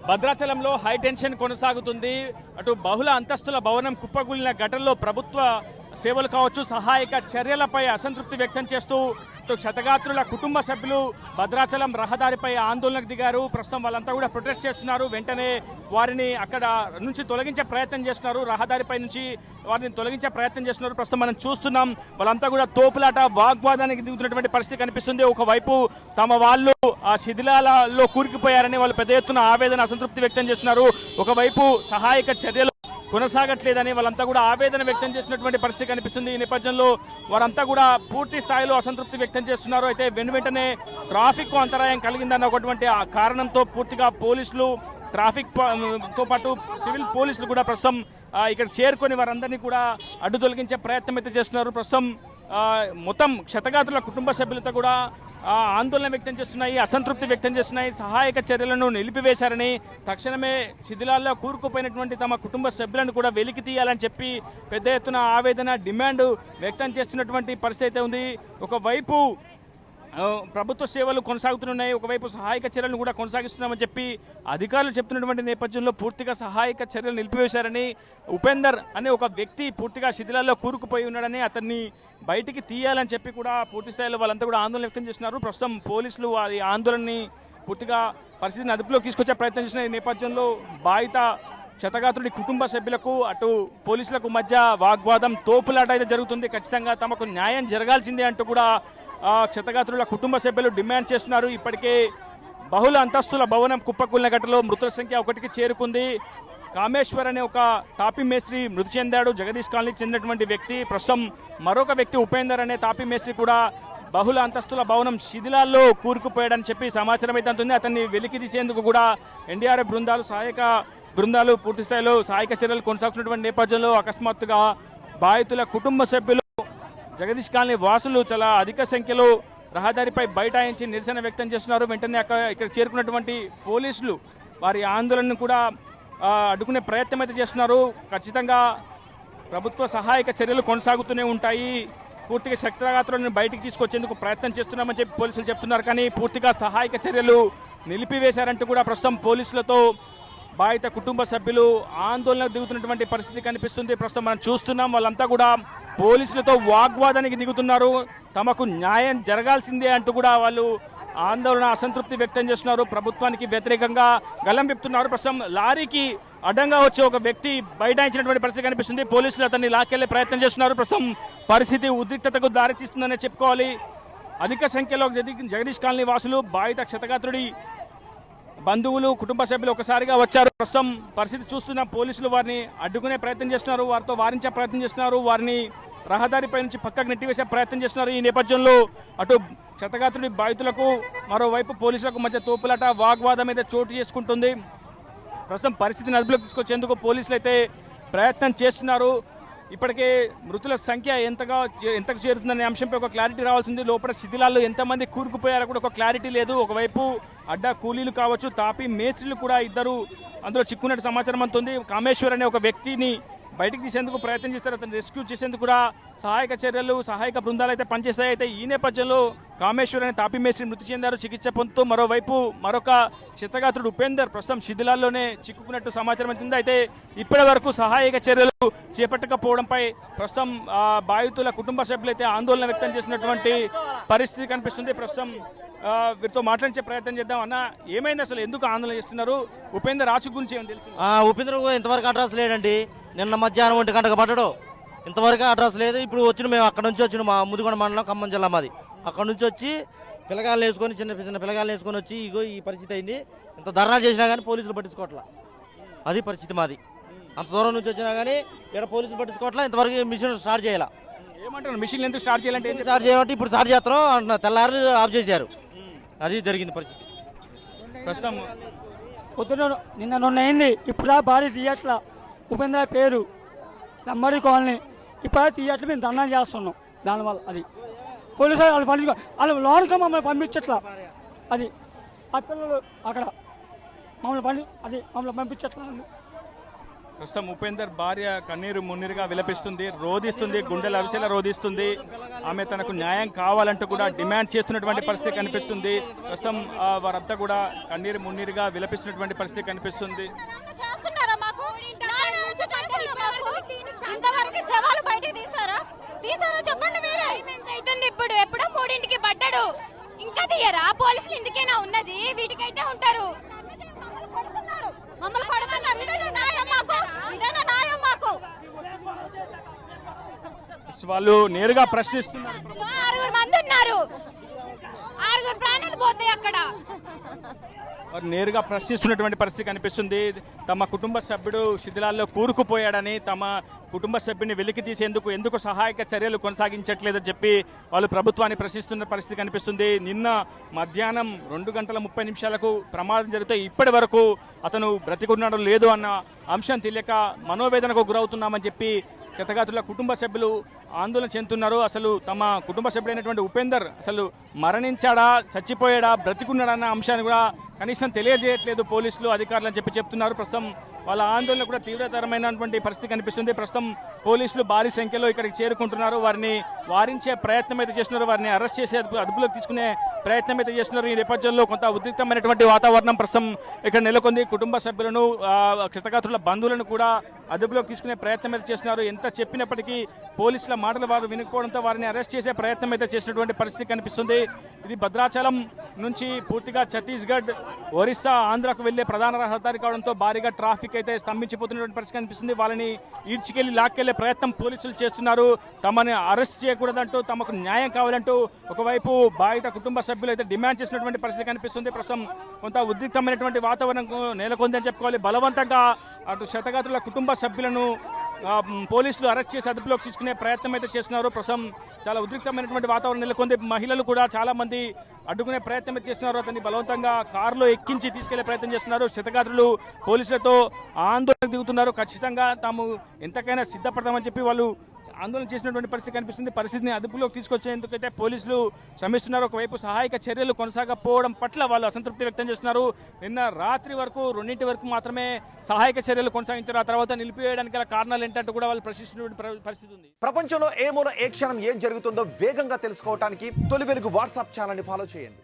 భద్రాచలంలో హైటెన్షన్ కొనసాగుతుంది. అటు బహుళ అంతస్తుల భవనం కుప్పకూలిన ఘటనలో ప్రభుత్వ సేవలు కావచ్చు, సహాయక చర్యలపై అసంతృప్తి వ్యక్తం చేస్తూ క్షతగాత్రుల కుటుంబ సభ్యులు భద్రాచలం రహదారిపై ఆందోళనకు దిగారు. ప్రస్తుతం వాళ్ళంతా కూడా ప్రొటెస్ట్ చేస్తున్నారు. వెంటనే వారిని అక్కడ నుంచి తొలగించే ప్రయత్నం చేస్తున్నారు. రహదారిపై నుంచి వారిని తొలగించే ప్రయత్నం చేస్తున్నారు. ప్రస్తుతం మనం చూస్తున్నాం వాళ్ళంతా కూడా తోపులాట వాగ్వాదానికి దిగుతున్నటువంటి పరిస్థితి కనిపిస్తుంది. ఒకవైపు తమ వాళ్ళు ఆ శిథిలాలలో కూరుకుపోయారని వాళ్ళు పెద్ద ఎత్తున ఆవేదన అసంతృప్తి వ్యక్తం చేస్తున్నారు. ఒకవైపు సహాయక చర్యలు కొనసాగట్లేదని వాళ్ళంతా కూడా ఆవేదన వ్యక్తం చేసినటువంటి పరిస్థితి కనిపిస్తుంది. ఈ నేపథ్యంలో వారంతా కూడా పూర్తి స్థాయిలో అసంతృప్తి వ్యక్తం చేస్తున్నారు. అయితే వెంటనే ట్రాఫిక్ అంతరాయం కలిగిందన్న ఒకటువంటి ఆ కారణంతో పూర్తిగా పోలీసులు, ట్రాఫిక్ తో పాటు సివిల్ పోలీసులు కూడా ప్రస్తుతం ఇక్కడ చేరుకొని వారందరినీ కూడా అడ్డు తొలగించే ప్రయత్నం అయితే చేస్తున్నారు. ప్రస్తుతం మొత్తం క్షతగాత్రుల కుటుంబ సభ్యులతో కూడా ఆందోళన వ్యక్తం చేస్తున్నాయి, అసంతృప్తి వ్యక్తం చేస్తున్నాయి. సహాయక చర్యలను నిలిపివేశారని, తక్షణమే శిథిలాల్లో కూరుకుపోయినటువంటి తమ కుటుంబ సభ్యులను కూడా వెలికి తీయాలని చెప్పి పెద్ద ఎత్తున ఆవేదన, డిమాండ్ వ్యక్తం చేస్తున్నటువంటి పరిస్థితి అయితే ఉంది. ఒకవైపు ప్రభుత్వ సేవలు కొనసాగుతున్నాయి, ఒకవైపు సహాయక చర్యలను కూడా కొనసాగిస్తున్నామని చెప్పి అధికారులు చెప్తున్నటువంటి నేపథ్యంలో పూర్తిగా సహాయక చర్యలు నిలిపివేశారని, ఉపేందర్ అనే ఒక వ్యక్తి పూర్తిగా శిథిలాల్లో కూరుకుపోయి ఉన్నాడని, అతన్ని బయటికి తీయాలని చెప్పి కూడా పూర్తి స్థాయిలో వాళ్ళంతా కూడా ఆందోళన వ్యక్తం చేస్తున్నారు. ప్రస్తుతం పోలీసులు వారి ఆందోళనని పూర్తిగా పరిస్థితిని అదుపులోకి తీసుకొచ్చే ప్రయత్నం చేసిన ఈ నేపథ్యంలో బాధిత క్షతగాత్రుడి కుటుంబ సభ్యులకు అటు పోలీసులకు మధ్య వాగ్వాదం, తోపులాట అయితే జరుగుతుంది. ఖచ్చితంగా తమకు న్యాయం జరగాల్సిందే అంటూ కూడా క్షతగాత్రుల కుటుంబ సభ్యులు డిమాండ్ చేస్తున్నారు. ఇప్పటికే బహుళ అంతస్తుల భవనం కుప్పకూలిన ఘటనలో మృతుల సంఖ్య 1కి చేరుకుంది. కామేశ్వర్ అనే ఒక తాపీ మేస్త్రి మృతి చెందాడు. జగదీష్ కాలనీకి చెందినటువంటి వ్యక్తి. ప్రస్తుతం మరొక వ్యక్తి ఉపేందర్ అనే తాపీ మేస్త్రి కూడా బహుళ అంతస్తుల భవనం శిథిలాల్లో కూరుకుపోయాడని చెప్పి సమాచారం అయితే అందుతుంది. అతన్ని వెలికి తీసేందుకు కూడా ఎన్డీఆర్ఎఫ్ బృందాలు, సహాయక బృందాలు పూర్తి స్థాయిలో సహాయక చర్యలు కొనసాగుతున్నటువంటి నేపథ్యంలో అకస్మాత్తుగా బాధితుల కుటుంబ సభ్యులు, జగదీష్ కాలనీ వాసులు చాలా అధిక సంఖ్యలో రహదారిపై బైఠాయించి నిరసన వ్యక్తం చేస్తున్నారు. వెంటనే ఇక్కడ చేరుకున్నటువంటి పోలీసులు వారి ఆందోళనను కూడా అడ్డుకునే ప్రయత్నం అయితే చేస్తున్నారు. ఖచ్చితంగా ప్రభుత్వ సహాయక చర్యలు కొనసాగుతూనే ఉంటాయి, పూర్తిగా క్షతగాత్రులను బయటికి తీసుకొచ్చేందుకు ప్రయత్నం చేస్తున్నామని చెప్పి పోలీసులు చెప్తున్నారు. కానీ పూర్తిగా సహాయక చర్యలు నిలిపివేశారంటూ కూడా ప్రస్తుతం పోలీసులతో బాధిత కుటుంబ సభ్యులు ఆందోళనకు దిగుతున్నటువంటి పరిస్థితి కనిపిస్తుంది. ప్రస్తుతం మనం చూస్తున్నాం వాళ్ళంతా కూడా పోలీసులతో వాగ్వాదానికి దిగుతున్నారు. తమకు న్యాయం జరగాల్సిందే అంటూ కూడా వాళ్ళు ఆందోళన, అసంతృప్తి వ్యక్తం చేస్తున్నారు. ప్రభుత్వానికి వ్యతిరేకంగా గలం విప్పుతున్నారు. ప్రస్తుతం లారీకి అడ్డంగా వచ్చే ఒక వ్యక్తి బైఠాయించినటువంటి పరిస్థితి కనిపిస్తుంది. పోలీసులు అతన్ని లాక్కెళ్లే ప్రయత్నం చేస్తున్నారు. ప్రస్తుతం పరిస్థితి ఉద్రిక్తతకు దారితీస్తుందనే చెప్పుకోవాలి. అధిక సంఖ్యలో జగదీష్ కాలనీ వాసులు, బాధిత క్షతగాత్రుడి బంధువులు, కుటుంబ సభ్యులు ఒకసారిగా వచ్చారు. ప్రస్తుతం పరిస్థితి చూస్తున్న పోలీసులు వారిని అడ్డుకునే ప్రయత్నం చేస్తున్నారు, వారితో వారించే ప్రయత్నం చేస్తున్నారు, వారిని రహదారిపై నుంచి పక్కకు నెట్టివేసే ప్రయత్నం చేస్తున్నారు. ఈ నేపథ్యంలో అటు క్షతగాత్రుడి బాధితులకు, మరోవైపు పోలీసులకు మధ్య తోపులాట, వాగ్వాదం అయితే చోటు చేసుకుంటుంది. ప్రస్తుతం పరిస్థితిని అదుపులోకి తీసుకొచ్చేందుకు పోలీసులు అయితే ప్రయత్నం చేస్తున్నారు. ఇప్పటికే మృతుల సంఖ్య ఎంతకు చేరుతుందనే అంశంపై ఒక క్లారిటీ రావాల్సింది. లోపల శిథిలాల్లో ఎంతమంది కూరుకుపోయారో కూడా ఒక క్లారిటీ లేదు. ఒకవైపు అడ్డా కూలీలు కావచ్చు, తాపీ మేస్త్రీలు కూడా ఇద్దరు అందులో చిక్కున్నట్టు సమాచారం అందుతుంది. కామేశ్వర్ అనే ఒక వ్యక్తిని బయటికి తీసేందుకు ప్రయత్నం చేస్తారు. అతను రెస్క్యూ చేసేందుకు కూడా సహాయక చర్యలు, సహాయక బృందాలు అయితే పనిచేస్తాయి. అయితే ఈ నేపథ్యంలో కామేశ్వర్ అనే తాపీ మేస్త్రి మృతి చెందారు, చికిత్స పొందుతూ. మరోవైపు మరొక క్షతగాత్రుడు ఉపేందర్ ప్రస్తుతం శిథిలాల్లోనే చిక్కుకున్నట్టు సమాచారం అందుతుంది. అయితే ఇప్పటి వరకు సహాయక చర్యలు చేపట్టకపోవడంపై ప్రస్తుతం బాధితుల కుటుంబ సభ్యులైతే ఆందోళన వ్యక్తం చేసినటువంటి పరిస్థితి కనిపిస్తుంది. ప్రస్తుతం వీరితో మాట్లాడించే ప్రయత్నం చేద్దాం. అన్న, ఏమైంది అసలు, ఎందుకు ఆందోళన చేస్తున్నారు? ఉపేందర్ రాజు గురించి ఏమని తెలుసు? ఉపేందర్ ఇంతవరకు అడ్రస్ లేడండి. నిన్న మధ్యాహ్నం 1 గంటకు పడ్డాడు, ఇంతవరకు అడ్రస్ లేదు. ఇప్పుడు వచ్చిన మేము అక్కడ నుంచి వచ్చిన మా ముదిగొండ మండలం, ఖమ్మం జిల్లా మాది. అక్కడ నుంచి వచ్చి పిల్లగాళ్ళు వేసుకొని, చిన్న పిల్లగాళ్ళు వేసుకొని వచ్చి ఇగో ఈ పరిస్థితి అయింది. ఇంత ధర్నా చేసినా కానీ పోలీసులు పట్టించుకోవట్లా, అది పరిస్థితి మాది. అంత దూరం నుంచి వచ్చినా కానీ ఇక్కడ పోలీసులు పట్టించుకోవట్లా. ఇంతవరకు మిషన్ స్టార్ట్ చేయాల. ఏమంటారు, మిషన్ ఎందుకు స్టార్ట్ చేయాలంటే? స్టార్ట్ చేయాలంటే ఇప్పుడు స్టార్ట్ చేస్తున్నాం అంటున్నా, తెల్లారి ఆఫ్ చేశారు. అది జరిగింది పరిస్థితి. ప్రస్తుతం పొద్దున నిన్న అయింది, ఇప్పుడు భారీ తీయట్ల. ఉపేంద్ర పేరు నమ్మడి కాలనీ, ఇప్పుడు తీయట్లు మేము దండం చేస్తున్నాం. దానివల్ల అది పోలీసు వాళ్ళు పంపించుకో, వాళ్ళు లోనుగా మమ్మల్ని పంపించట్లా. అది ఆ పిల్లలు అక్కడ మమ్మల్ని మమ్మల్ని పంపించట్లా. ప్రస్తుతం ఉపేందర్ భార్య కన్నీరు మున్నీరుగా విలపిస్తుంది, రోధిస్తుంది, గుండెల అరిసెల రోధిస్తుంది. ఆమె తనకు న్యాయం కావాలంటూ కూడా డిమాండ్ చేస్తున్నటువంటి పరిస్థితి కనిపిస్తుంది. ప్రస్తుతం వారంతా కూడా కన్నీరు మున్నీరుగా విలపిస్తున్నటువంటి పరిస్థితి కనిపిస్తుంది. చెప్పండి మీరే. ఇప్పుడు ఎప్పుడో 3ంటికి పడ్డాడు, ఇంకా తీయరా? పోలీసులు ఇందుకేనా ఉన్నది? వీటికైతే ఉంటారు. మమ్మల్ని కొడుతున్నారు. ఇదేనా న్యాయం మాకు? ఇదేనా న్యాయం మాకు? వాళ్ళు నేరుగా ప్రశ్నిస్తున్నారు. 6 మంది ఉన్నారు, 6 ప్రాణాలు పోతాయి అక్కడ. వారు నేరుగా ప్రశ్నిస్తున్నటువంటి పరిస్థితి కనిపిస్తుంది. తమ కుటుంబ సభ్యుడు శిథిలాల్లో కూరుకుపోయాడని, తమ కుటుంబ సభ్యుని వెలికి తీసేందుకు ఎందుకు సహాయక చర్యలు కొనసాగించట్లేదని చెప్పి వాళ్ళు ప్రభుత్వాన్ని ప్రశ్నిస్తున్న పరిస్థితి కనిపిస్తుంది. నిన్న మధ్యాహ్నం 2:30 ప్రమాదం జరిగితే ఇప్పటి వరకు అతను బ్రతికున్నాడు లేదు అన్న అంశం తెలియక మనోవేదనకు గురవుతున్నామని చెప్పి క్షతగాత్రుల కుటుంబ సభ్యులు ఆందోళన చెందుతున్నారు. అసలు తమ కుటుంబ సభ్యుడైనటువంటి ఉపేందర్ అసలు మరణించాడా, చచ్చిపోయాడా, బ్రతికున్నాడా అన్న అంశాన్ని కూడా కనీసం తెలియజేయట్లేదు పోలీసులు, అధికారులు అని చెప్పి చెప్తున్నారు. ప్రస్తుతం వాళ్ళ ఆందోళన కూడా తీవ్రతరమైనటువంటి పరిస్థితి కనిపిస్తుంది. ప్రస్తుతం పోలీసులు భారీ సంఖ్యలో ఇక్కడికి చేరుకుంటున్నారు. వారిని వారించే ప్రయత్నం అయితే చేస్తున్నారు, వారిని అరెస్ట్ చేసే అదుపులోకి తీసుకునే ప్రయత్నం అయితే చేస్తున్నారు. ఈ నేపథ్యంలో కొంత ఉద్రిక్తమైనటువంటి వాతావరణం ప్రస్తుతం ఇక్కడ నెలకొంది. కుటుంబ సభ్యులను, క్షతగాత్రుల బంధువులను కూడా అదుపులోకి తీసుకునే ప్రయత్నం అయితే చేస్తున్నారు. ఎంత చెప్పినప్పటికీ పోలీసుల మాటలు వారు వినుకోవడంతో వారిని అరెస్ట్ చేసే ప్రయత్నం అయితే చేసినటువంటి పరిస్థితి కనిపిస్తుంది. ఇది భద్రాచలం నుంచి పూర్తిగా ఛత్తీస్గఢ్, ఒరిస్సా, ఆంధ్రాకు వెళ్లే ప్రధాన రహదారి కావడంతో భారీగా ట్రాఫిక్ అయితే స్తంభించిపోతున్నటువంటి పరిస్థితి కనిపిస్తుంది. వాళ్ళని ఈడ్చికెళ్లి లాక్కెళ్లే ప్రయత్నం పోలీసులు చేస్తున్నారు. తమని అరెస్ట్ చేయకూడదంటూ, తమకు న్యాయం కావాలంటూ ఒకవైపు బాధిత కుటుంబ సభ్యులు అయితే డిమాండ్ చేసినటువంటి పరిస్థితి కనిపిస్తుంది. ప్రస్తుతం కొంత ఉద్రిక్తమైనటువంటి వాతావరణం నెలకొందని చెప్పుకోవాలి. బలవంతంగా అటు క్షతగాత్రుల కుటుంబ సభ్యులను పోలీసులు అరెస్ట్ చేసి అదుపులోకి తీసుకునే ప్రయత్నం అయితే చేస్తున్నారు. ప్రస్తుతం చాలా ఉద్రిక్తమైనటువంటి వాతావరణం నెలకొంది. మహిళలు కూడా చాలా మంది అడ్డుకునే ప్రయత్నం అయితే చేస్తున్నారు. అతన్ని బలవంతంగా కారులో ఎక్కించి తీసుకెళ్లే ప్రయత్నం చేస్తున్నారు. క్షతగాత్రులు పోలీసులతో ఆందోళన దిగుతున్నారు. ఖచ్చితంగా తాము ఎంతకైనా సిద్ధపడతామని చెప్పి వాళ్ళు ఆందోళన చేసినటువంటి పరిస్థితి కనిపిస్తుంది. పరిస్థితిని అదుపులోకి తీసుకొచ్చేందుకైతే పోలీసులు శ్రమిస్తున్నారు. ఒకవైపు సహాయక చర్యలు కొనసాగకపోవడం పట్ల వాళ్ళు అసంతృప్తి వ్యక్తం చేస్తున్నారు. నిన్న రాత్రి వరకు 2 వరకు మాత్రమే సహాయక చర్యలు కొనసాగించారు. ఆ తర్వాత నిలిపివేయడానికి గల కారణాలు ఏంటంటూ కూడా వాళ్ళు ప్రశ్నిస్తున్నటువంటి పరిస్థితి ఉంది. ప్రపంచంలో ఏ మూల ఏ క్షణం ఏం జరుగుతుందో వేగంగా తెలుసుకోవడానికి తొలి వెలుగు వాట్సాప్ ఛానల్ని ఫాలో చేయండి.